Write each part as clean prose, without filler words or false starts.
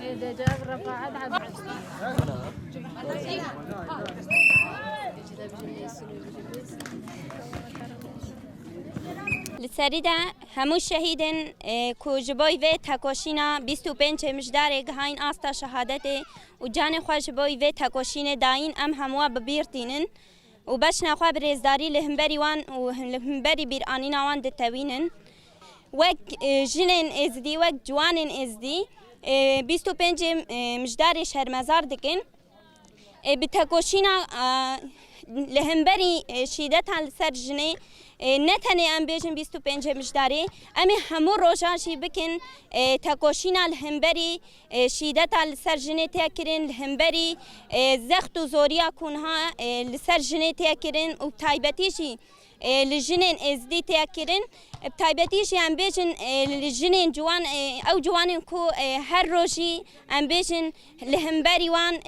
إذا جاب رفاعات عبد لسریدا همو شهیدن کوجبای و تکاشینا 25 مجدار گهاین آستا شهادت و جان خوش بای و تکاشین داین ام هموا ببیرتینن و باش نخوا برزداری لهمبری وان و لهمبری بیر آنینا وان دتوینن وک جنن ازدی وک جوانن ازدی 25 مجدار شرمزار دکن بتکاشینا لهمبری شیدت هل سر جنه نتنی ام بیشن 25 مجداری امی همو روشاشی بکن تکاشینا لهمبری شیدت هل سر جنه تکرین لهمبری زخت و زوریا کنها لسر جنه تکرین و تایبتیشی لجنين ازدي تاكرن بتايبتيش ام بيجن لجنين جوان او جوانين كو هر روشي ام بيجن لهمبري وان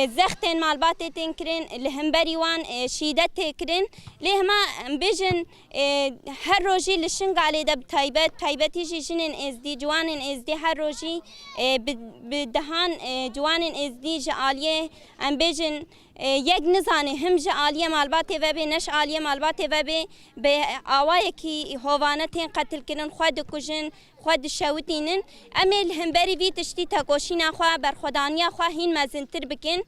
زختن مالبات تنكرن لهمبري وان شيدت تكرن لهما بيجن هر روشي لشنق على دب تايبتيش جنين ازدي جوانين ازدي هر روشي بدهان جوانين ازدي جاليه ام بيجن یک نزانی هم جالیه مالبات و به نش عالیه مالبات و به آوای کی هوانتین قتل کردن خود کجن خود شوتینن امیل هم بری وی تشتی تکوشینا خوا بر خدانیا خوا هین مزنتر بکن